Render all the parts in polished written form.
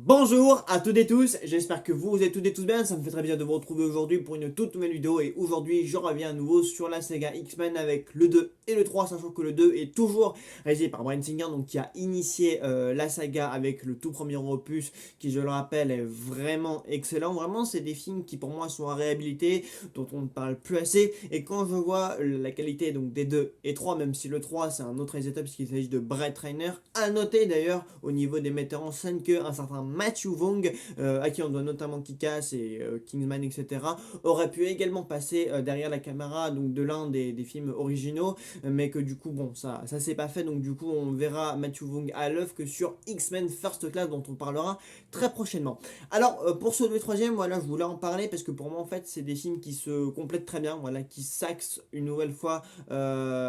Bonjour à toutes et tous, j'espère que vous êtes toutes et tous bien, ça me fait très plaisir de vous retrouver aujourd'hui pour une toute nouvelle vidéo et aujourd'hui je reviens à nouveau sur la saga X-Men avec le 2 et le 3, sachant que le 2 est toujours réalisé par Bryan Singer, donc qui a initié la saga avec le tout premier opus qui, je le rappelle, est vraiment excellent. Vraiment, c'est des films qui pour moi sont à réhabiliter, dont on ne parle plus assez, et quand je vois la qualité donc des 2 et 3, même si le 3 c'est un autre réalisateur puisqu'il s'agit de Brett Reiner, à noter d'ailleurs au niveau des metteurs en scène qu'un certain Matthew Vaughn, à qui on doit notamment Kick-Ass et Kingsman, etc., aurait pu également passer derrière la caméra donc de l'un des films originaux, mais que du coup, bon, ça s'est pas fait, donc du coup, on verra Matthew Vaughn à l'œuvre que sur X-Men First Class, dont on parlera très prochainement. Alors, pour ce 2 3e, voilà, je voulais en parler parce que pour moi, en fait, c'est des films qui se complètent très bien, voilà, qui s'axent une nouvelle fois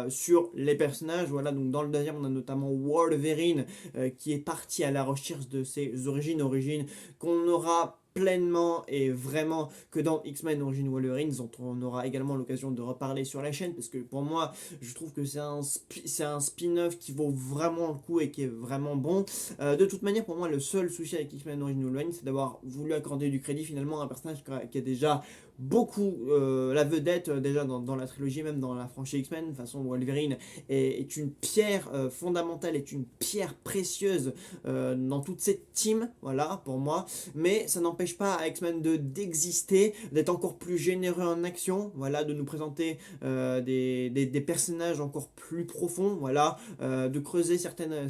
sur les personnages, voilà, donc dans le deuxième, on a notamment Wolverine qui est parti à la recherche de ses origines qu'on aura pleinement et vraiment que dans X-Men Origins Wolverine, dont on aura également l'occasion de reparler sur la chaîne, parce que pour moi, je trouve que c'est un spin-off qui vaut vraiment le coup et qui est vraiment bon. De toute manière, pour moi, le seul souci avec X-Men Origins Wolverine, c'est d'avoir voulu accorder du crédit finalement à un personnage qui a déjà beaucoup la vedette déjà dans la trilogie, même dans la franchise X-Men. De toute façon, Wolverine est une pierre fondamentale, est une pierre précieuse dans toute cette team, voilà, pour moi. Mais ça n'empêche pas à X-Men 2 d'exister, d'être encore plus généreux en action, voilà, de nous présenter des personnages encore plus profonds, voilà, de creuser certaines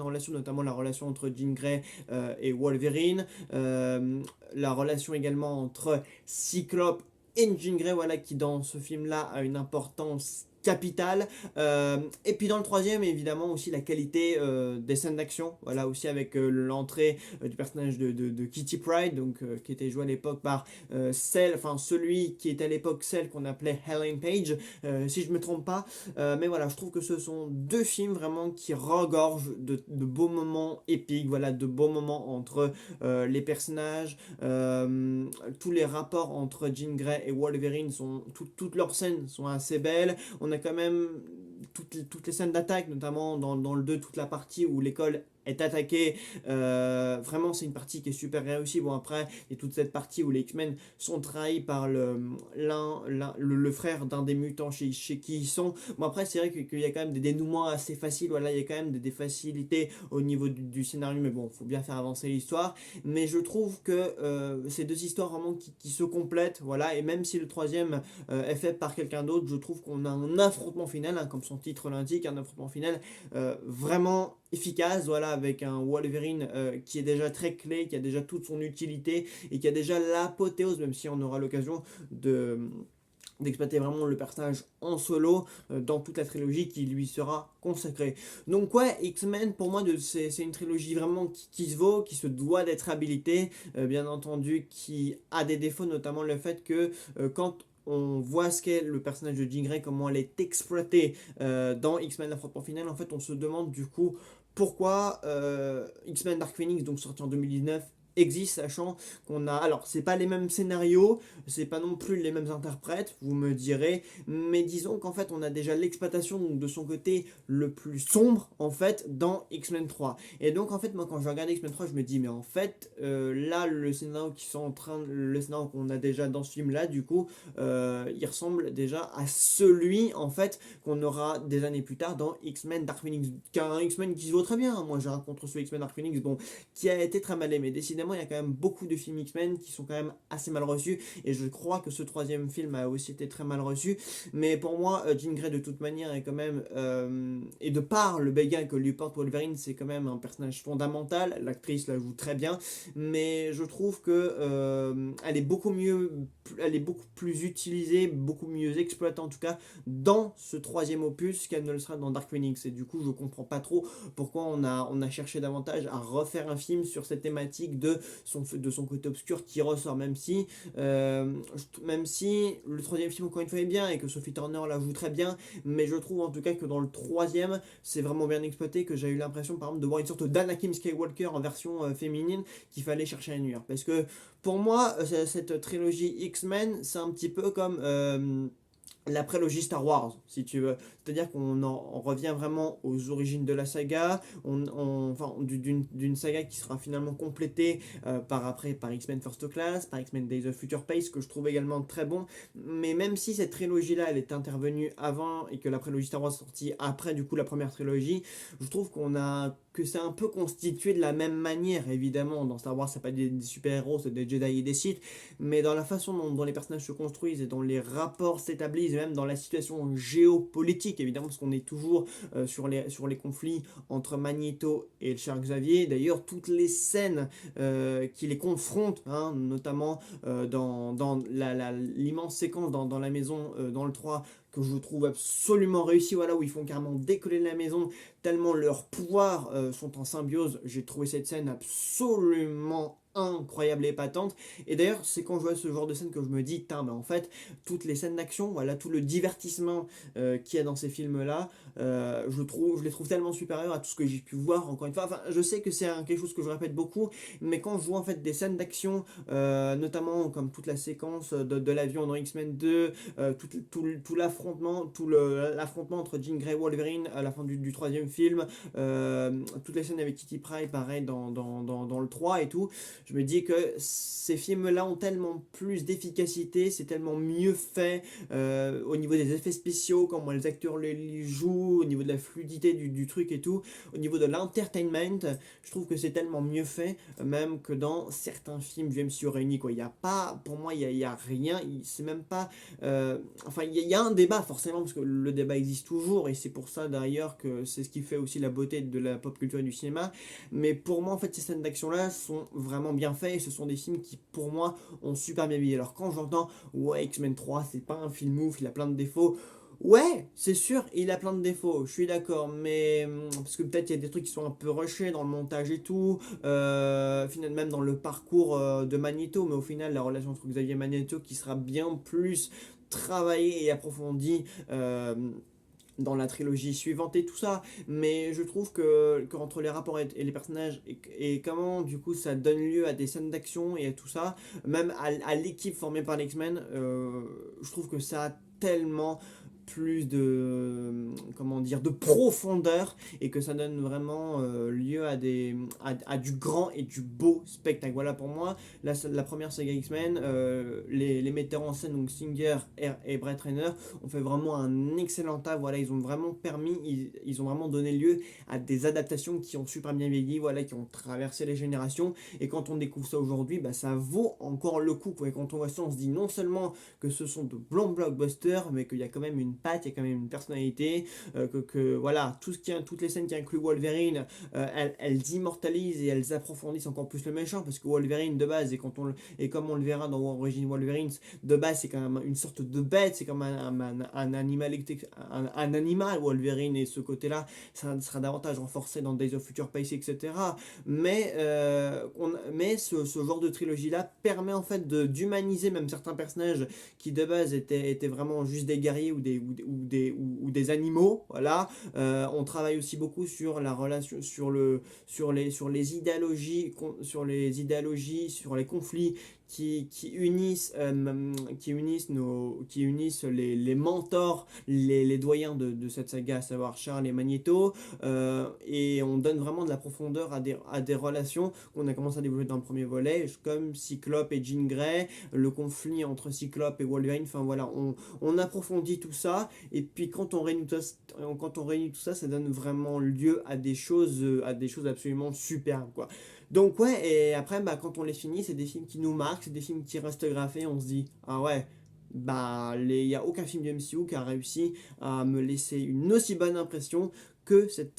relations, notamment la relation entre Jean Grey et Wolverine, la relation également entre Cyclope et Jean Grey, voilà, qui dans ce film-là a une importance capitale. Et puis dans le troisième, évidemment aussi la qualité des scènes d'action, voilà, aussi avec l'entrée du personnage de Kitty Pryde, donc qui était joué à l'époque par celui qui était à l'époque celle qu'on appelait Helen Page, si je me trompe pas. Mais voilà, je trouve que ce sont deux films vraiment qui regorgent de beaux moments épiques, voilà, de beaux moments entre les personnages, tous les rapports entre Jean Grey et Wolverine toutes leurs scènes sont assez belles. On a quand même toutes les scènes d'attaque, notamment dans le 2, toute la partie où l'école est attaquée. Vraiment, c'est une partie qui est super réussie. Bon, après, il y a toute cette partie où les X-Men sont trahis par le frère d'un des mutants chez qui ils sont. Bon, après, c'est vrai qu'il y a quand même des dénouements assez faciles. Voilà, il y a quand même des facilités au niveau du scénario, mais bon, il faut bien faire avancer l'histoire. Mais je trouve que ces deux histoires vraiment qui se complètent, voilà, et même si le troisième est fait par quelqu'un d'autre, je trouve qu'on a un affrontement final, hein, comme son titre l'indique, un affrontement final vraiment efficace, voilà, avec un Wolverine qui est déjà très clé, qui a déjà toute son utilité et qui a déjà l'apothéose, même si on aura l'occasion d'exploiter vraiment le personnage en solo dans toute la trilogie qui lui sera consacrée. Donc ouais, X-Men pour moi c'est une trilogie vraiment qui se vaut, qui se doit d'être habilitée, bien entendu qui a des défauts, notamment le fait que quand on voit ce qu'est le personnage de Jean Grey, comment elle est exploitée dans X-Men l'affrontement final, en fait on se demande du coup pourquoi X-Men Dark Phoenix, donc sorti en 2019, existe, sachant qu'on a, alors c'est pas les mêmes scénarios, c'est pas non plus les mêmes interprètes, vous me direz, mais disons qu'en fait on a déjà l'exploitation de son côté le plus sombre en fait dans X-Men 3. Et donc en fait moi quand je regarde X-Men 3 je me dis mais en fait là le scénario le scénario qu'on a déjà dans ce film là du coup il ressemble déjà à celui en fait qu'on aura des années plus tard dans X-Men Dark Phoenix, qu'un X-Men qui se vaut très bien, hein. Moi j'ai rencontré ce X-Men Dark Phoenix, bon, qui a été très mal aimé. Décidément, il y a quand même beaucoup de films X-Men qui sont quand même assez mal reçus, et je crois que ce troisième film a aussi été très mal reçu. Mais pour moi, Jean Grey, de toute manière, est quand même, et de par le béguin que lui porte Wolverine, c'est quand même un personnage fondamental. L'actrice la joue très bien, mais je trouve que elle est beaucoup plus utilisée, beaucoup mieux exploitée en tout cas dans ce troisième opus qu'elle ne le sera dans Dark Phoenix. Et du coup, je comprends pas trop pourquoi on a cherché davantage à refaire un film sur cette thématique de son côté obscur qui ressort, même si le troisième film encore une fois est bien et que Sophie Turner la joue très bien, mais je trouve en tout cas que dans le troisième c'est vraiment bien exploité, que j'ai eu l'impression par exemple de voir une sorte d'Anakin Skywalker en version féminine qu'il fallait chercher à nuire, parce que pour moi cette trilogie X-Men c'est un petit peu comme la prélogie Star Wars, si tu veux. c'est-à-dire on revient vraiment aux origines de la saga, enfin d'une saga qui sera finalement complétée par X-Men First Class, par X-Men Days of Future Past, que je trouve également très bon. Mais même si cette trilogie-là, elle est intervenue avant et que la prélogie Star Wars est sortie après du coup la première trilogie, je trouve que c'est un peu constitué de la même manière. Évidemment, dans Star Wars, ça pas des super-héros, c'est des Jedi et des Sith, mais dans la façon dont les personnages se construisent et dont les rapports s'établissent, et même dans la situation géopolitique, évidemment, parce qu'on est toujours sur les conflits entre Magneto et le cher Xavier. D'ailleurs, toutes les scènes qui les confrontent, hein, notamment dans l'immense séquence dans la maison, dans le 3, que je trouve absolument réussi, voilà, où ils font carrément décoller la maison, tellement leurs pouvoirs sont en symbiose. J'ai trouvé cette scène absolument incroyable et épatante. Et d'ailleurs, c'est quand je vois ce genre de scène que je me dis, mais en fait, toutes les scènes d'action, voilà, tout le divertissement qu'il y a dans ces films-là, je les trouve tellement supérieurs à tout ce que j'ai pu voir, encore une fois. Enfin, je sais que c'est quelque chose que je répète beaucoup, mais quand je vois en fait des scènes d'action, notamment comme toute la séquence de l'avion dans X-Men 2, tout l'affrontement entre Jean Grey et Wolverine à la fin du troisième film, toutes les scènes avec Kitty Pryde, pareil dans le 3 et tout, je me dis que ces films-là ont tellement plus d'efficacité, c'est tellement mieux fait au niveau des effets spéciaux, comment les acteurs les jouent, au niveau de la fluidité du truc et tout, au niveau de l'entertainment, je trouve que c'est tellement mieux fait, même que dans certains films du MCU réunis, quoi. Il y a pas, pour moi, il y a rien, c'est même pas... enfin, il y a un débat, forcément, parce que le débat existe toujours, et c'est pour ça, d'ailleurs, que c'est ce qui fait aussi la beauté de la pop culture et du cinéma, mais pour moi, en fait, ces scènes d'action-là sont vraiment bien faits, et ce sont des films qui, pour moi, ont super bien vieilli. Alors, quand j'entends, ouais, X-Men 3, c'est pas un film ouf, il a plein de défauts, ouais, c'est sûr, il a plein de défauts, je suis d'accord, mais parce que peut-être il y a des trucs qui sont un peu rushés dans le montage et tout, finalement même dans le parcours de Magneto, mais au final la relation entre Xavier et Magneto qui sera bien plus travaillée et approfondie dans la trilogie suivante et tout ça, mais je trouve que entre les rapports et les personnages et comment du coup ça donne lieu à des scènes d'action et à tout ça, même à l'équipe formée par les X-Men, je trouve que ça a tellement plus comment dire, de profondeur et que ça donne vraiment lieu à du grand et du beau spectacle. Voilà, pour moi la première saga X-Men, les metteurs en scène, donc Singer et Brett Renner, ont fait vraiment un excellent taf. Voilà, ils ont vraiment ils ont vraiment donné lieu à des adaptations qui ont super bien vieilli, voilà, qui ont traversé les générations, et quand on découvre ça aujourd'hui, bah, ça vaut encore le coup, quoi. Et quand on voit ça, on se dit non seulement que ce sont de bons blockbusters, mais qu'il y a quand même une patte, il y a quand même une personnalité, voilà, toutes les scènes qui incluent Wolverine, elles immortalisent et elles approfondissent encore plus le méchant, parce que Wolverine de base, et comme on le verra dans Origin Wolverine, de base c'est quand même une sorte de bête, c'est comme un animal Wolverine, et ce côté-là, ça sera davantage renforcé dans Days of Future Past, etc. Mais ce genre de trilogie-là permet en fait d'humaniser même certains personnages qui de base étaient vraiment juste des guerriers ou des animaux, voilà. On travaille aussi beaucoup sur la relation, sur les idéologies, sur les conflits qui unissent les mentors, les doyens de cette saga, à savoir Charles et Magneto, et on donne vraiment de la profondeur à des relations qu'on a commencé à développer dans le premier volet, comme Cyclope et Jean Grey, le conflit entre Cyclope et Wolverine, enfin voilà, on approfondit tout ça, et puis quand on réunit tout ça, ça donne vraiment lieu à des choses absolument superbes, quoi. Donc ouais, et après, bah, quand on les finit, c'est des films qui nous marquent, c'est des films qui restent graffés, on se dit, ah ouais, bah, il n'y a aucun film du MCU qui a réussi à me laisser une aussi bonne impression que cette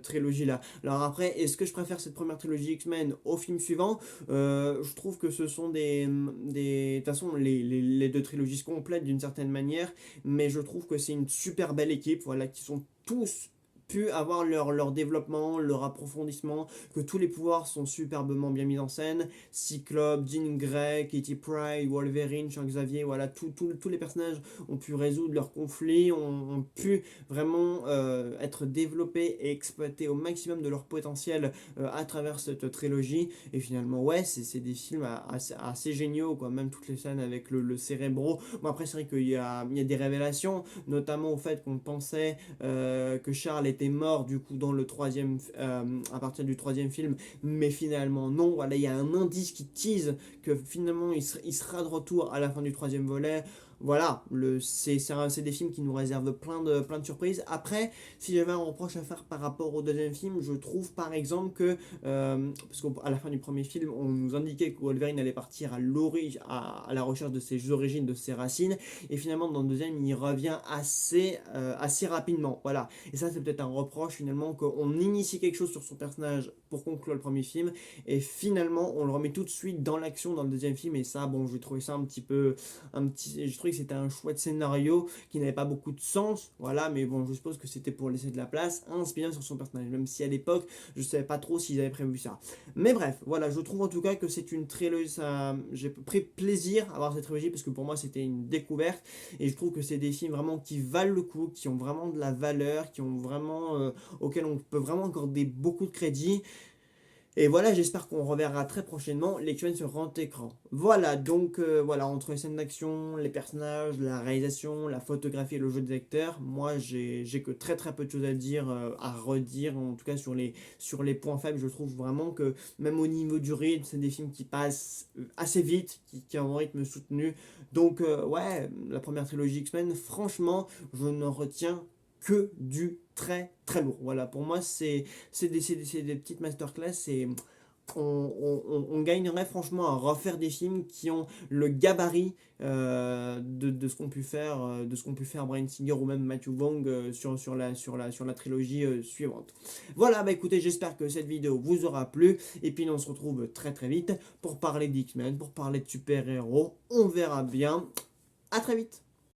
trilogie-là. Alors après, est-ce que je préfère cette première trilogie X-Men au film suivant? Je trouve que ce sont de toute façon, les deux trilogies se complètent d'une certaine manière, mais je trouve que c'est une super belle équipe, voilà, qui sont tous pu avoir leur développement, leur approfondissement, que tous les pouvoirs sont superbement bien mis en scène. Cyclope, Jean Grey, Kitty Pryde, Wolverine, Charles Xavier, voilà, tous les personnages ont pu résoudre leurs conflits, ont pu vraiment être développés et exploiter au maximum de leur potentiel à travers cette trilogie. Et finalement, ouais, c'est des films assez géniaux, quoi. Même toutes les scènes avec le Cérébro. Bon, après, c'est vrai qu'il y a des révélations, notamment au fait qu'on pensait que Charles était mort, du coup, dans le troisième, à partir du troisième film, mais finalement, non. Voilà, il y a un indice qui tease que finalement, il sera de retour à la fin du troisième volet. Voilà, c'est des films qui nous réservent plein de surprises. Après, si j'avais un reproche à faire par rapport au deuxième film, je trouve par exemple que, parce qu'à la fin du premier film, on nous indiquait que Wolverine allait partir à la recherche de ses origines, de ses racines, et finalement dans le deuxième, il revient assez rapidement. Voilà, et ça c'est peut-être un reproche finalement qu'on initie quelque chose sur son personnage pour conclure le premier film, et finalement on le remet tout de suite dans l'action dans le deuxième film, et ça, bon, j'ai trouvé ça je trouvais que c'était un chouette scénario qui n'avait pas beaucoup de sens, voilà, mais bon, je suppose que c'était pour laisser de la place à un spin sur son personnage, même si à l'époque, je savais pas trop s'ils avaient prévu ça. Mais bref, voilà, je trouve en tout cas que c'est une trilogie, j'ai pris plaisir à voir cette trilogie, parce que pour moi, c'était une découverte, et je trouve que c'est des films vraiment qui valent le coup, qui ont vraiment de la valeur, qui ont vraiment, auxquels on peut vraiment accorder beaucoup de crédit. Et voilà, j'espère qu'on reverra très prochainement les X-Men sur grand écran. Voilà, donc voilà, entre les scènes d'action, les personnages, la réalisation, la photographie et le jeu des acteurs, moi j'ai que très peu de choses à dire, à redire, en tout cas sur les points faibles. Je trouve vraiment que même au niveau du rythme, c'est des films qui passent assez vite, qui ont un rythme soutenu. Donc ouais, la première trilogie X-Men, franchement, je n'en retiens que du très lourd. Voilà, pour moi, c'est des petites masterclass, et on gagnerait franchement à refaire des films qui ont le gabarit de ce qu'ont pu faire, Bryan Singer ou même Matthew Vaughn sur la trilogie suivante. Voilà, bah écoutez, j'espère que cette vidéo vous aura plu, et puis on se retrouve très vite pour parler d'X-Men, pour parler de super-héros. On verra bien. À très vite.